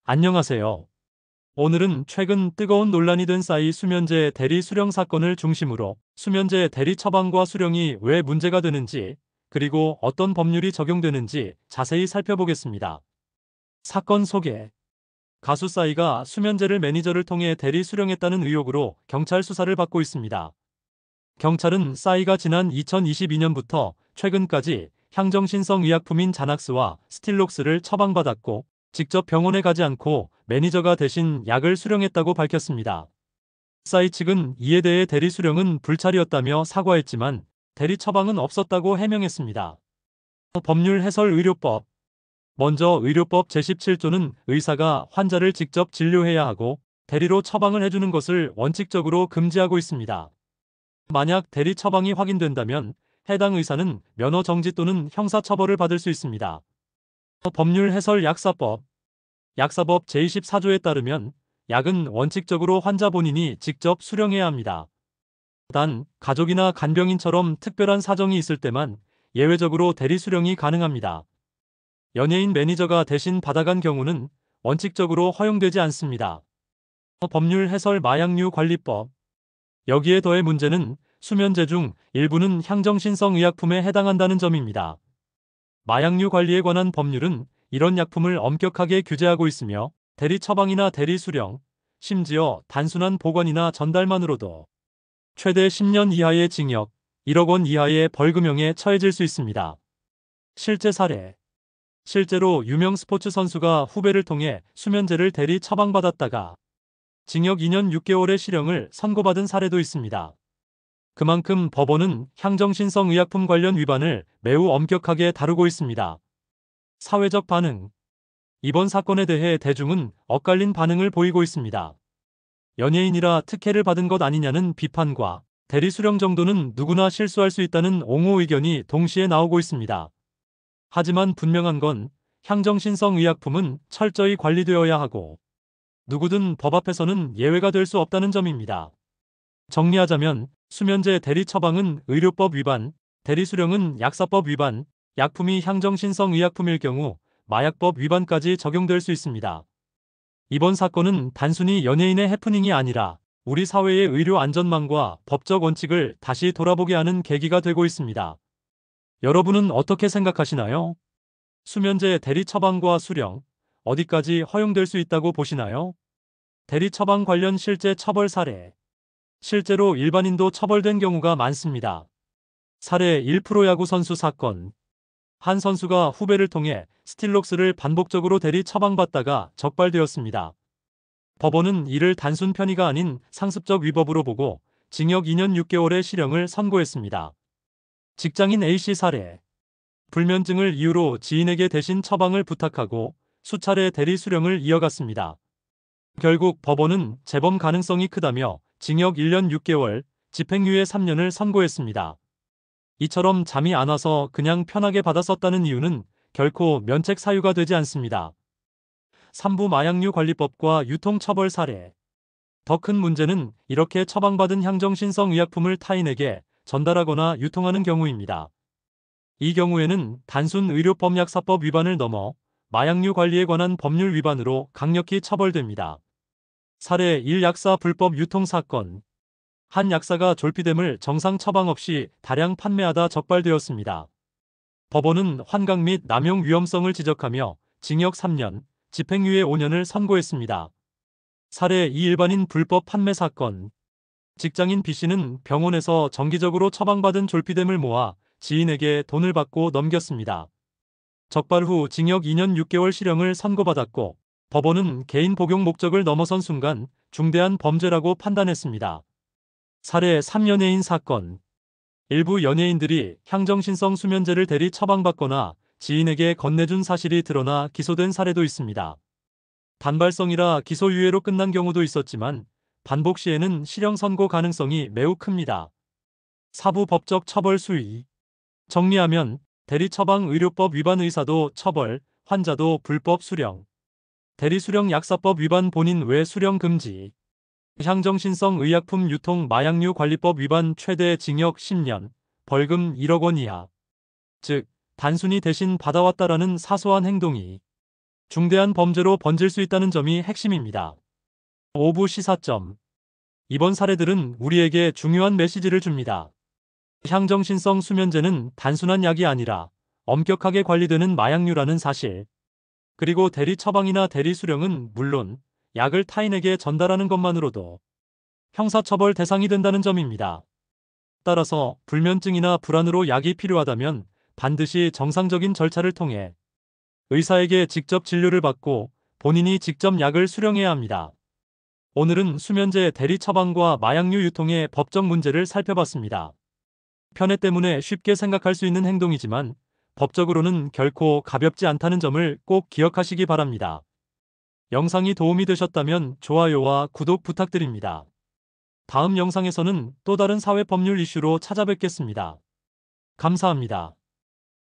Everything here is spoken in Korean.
안녕하세요. 오늘은 최근 뜨거운 논란이 된 싸이 수면제 대리 수령 사건을 중심으로 수면제 대리 처방과 수령이 왜 문제가 되는지, 그리고 어떤 법률이 적용되는지 자세히 살펴보겠습니다. 사건 소개. 가수 싸이가 수면제를 매니저를 통해 대리 수령했다는 의혹으로 경찰 수사를 받고 있습니다. 경찰은 싸이가 지난 2022년부터 최근까지 향정신성 의약품인 자낙스와 스틸록스를 처방받았고 직접 병원에 가지 않고 매니저가 대신 약을 수령했다고 밝혔습니다. 싸이 측은 이에 대해 대리 수령은 불찰이었다며 사과했지만 대리 처방은 없었다고 해명했습니다. 법률 해설 의료법. 먼저 의료법 제17조는 의사가 환자를 직접 진료해야 하고 대리로 처방을 해주는 것을 원칙적으로 금지하고 있습니다. 만약 대리 처방이 확인된다면 해당 의사는 면허 정지 또는 형사처벌을 받을 수 있습니다. 법률 해설 약사법. 약사법 제24조에 따르면 약은 원칙적으로 환자 본인이 직접 수령해야 합니다. 단, 가족이나 간병인처럼 특별한 사정이 있을 때만 예외적으로 대리 수령이 가능합니다. 연예인 매니저가 대신 받아간 경우는 원칙적으로 허용되지 않습니다. 법률 해설 마약류 관리법. 여기에 더해 문제는 수면제 중 일부는 향정신성 의약품에 해당한다는 점입니다. 마약류 관리에 관한 법률은 이런 약품을 엄격하게 규제하고 있으며 대리 처방이나 대리 수령, 심지어 단순한 보관이나 전달만으로도 최대 10년 이하의 징역, 1억 원 이하의 벌금형에 처해질 수 있습니다. 실제 사례. 실제로 유명 스포츠 선수가 후배를 통해 수면제를 대리 처방받았다가 징역 2년 6개월의 실형을 선고받은 사례도 있습니다. 그만큼 법원은 향정신성 의약품 관련 위반을 매우 엄격하게 다루고 있습니다. 사회적 반응. 이번 사건에 대해 대중은 엇갈린 반응을 보이고 있습니다. 연예인이라 특혜를 받은 것 아니냐는 비판과 대리 수령 정도는 누구나 실수할 수 있다는 옹호 의견이 동시에 나오고 있습니다. 하지만 분명한 건 향정신성 의약품은 철저히 관리되어야 하고 누구든 법 앞에서는 예외가 될 수 없다는 점입니다. 정리하자면 수면제 대리 처방은 의료법 위반, 대리 수령은 약사법 위반, 약품이 향정신성 의약품일 경우 마약법 위반까지 적용될 수 있습니다. 이번 사건은 단순히 연예인의 해프닝이 아니라 우리 사회의 의료 안전망과 법적 원칙을 다시 돌아보게 하는 계기가 되고 있습니다. 여러분은 어떻게 생각하시나요? 수면제 대리 처방과 수령, 어디까지 허용될 수 있다고 보시나요? 대리 처방 관련 실제 처벌 사례. 실제로 일반인도 처벌된 경우가 많습니다. 사례 1 프로야구 선수 사건. 한 선수가 후배를 통해 스틸록스를 반복적으로 대리 처방받다가 적발되었습니다. 법원은 이를 단순 편의가 아닌 상습적 위법으로 보고 징역 2년 6개월의 실형을 선고했습니다. 직장인 A씨 사례. 불면증을 이유로 지인에게 대신 처방을 부탁하고 수차례 대리 수령을 이어갔습니다. 결국 법원은 재범 가능성이 크다며 징역 1년 6개월, 집행유예 3년을 선고했습니다. 이처럼 잠이 안 와서 그냥 편하게 받아 썼다는 이유는 결코 면책 사유가 되지 않습니다. 3부 마약류 관리법과 유통처벌 사례. 더 큰 문제는 이렇게 처방받은 향정신성 의약품을 타인에게 전달하거나 유통하는 경우입니다. 이 경우에는 단순 의료법 약사법 위반을 넘어 마약류 관리에 관한 법률 위반으로 강력히 처벌됩니다. 사례 1 약사 불법 유통 사건. 한 약사가 졸피뎀을 정상 처방 없이 다량 판매하다 적발되었습니다. 법원은 환각 및 남용 위험성을 지적하며 징역 3년, 집행유예 5년을 선고했습니다. 사례 2 일반인 불법 판매 사건. 직장인 B씨는 병원에서 정기적으로 처방받은 졸피뎀을 모아 지인에게 돈을 받고 넘겼습니다. 적발 후 징역 2년 6개월 실형을 선고받았고 법원은 개인 복용 목적을 넘어선 순간 중대한 범죄라고 판단했습니다. 사례 3 연예인 사건. 일부 연예인들이 향정신성 수면제를 대리 처방받거나 지인에게 건네준 사실이 드러나 기소된 사례도 있습니다. 단발성이라 기소유예로 끝난 경우도 있었지만 반복 시에는 실형 선고 가능성이 매우 큽니다. 사부 법적 처벌 수위. 정리하면 대리 처방 의료법 위반 의사도 처벌, 환자도 불법 수령. 대리 수령 약사법 위반 본인 외 수령 금지. 향정신성 의약품 유통 마약류 관리법 위반 최대 징역 10년, 벌금 1억 원 이하. 즉, 단순히 대신 받아왔다라는 사소한 행동이 중대한 범죄로 번질 수 있다는 점이 핵심입니다. 5부 시사점. 이번 사례들은 우리에게 중요한 메시지를 줍니다. 향정신성 수면제는 단순한 약이 아니라 엄격하게 관리되는 마약류라는 사실. 그리고 대리 처방이나 대리 수령은 물론 약을 타인에게 전달하는 것만으로도 형사처벌 대상이 된다는 점입니다. 따라서 불면증이나 불안으로 약이 필요하다면 반드시 정상적인 절차를 통해 의사에게 직접 진료를 받고 본인이 직접 약을 수령해야 합니다. 오늘은 수면제 대리 처방과 마약류 유통의 법적 문제를 살펴봤습니다. 편애 때문에 쉽게 생각할 수 있는 행동이지만 법적으로는 결코 가볍지 않다는 점을 꼭 기억하시기 바랍니다. 영상이 도움이 되셨다면 좋아요와 구독 부탁드립니다. 다음 영상에서는 또 다른 사회법률 이슈로 찾아뵙겠습니다. 감사합니다.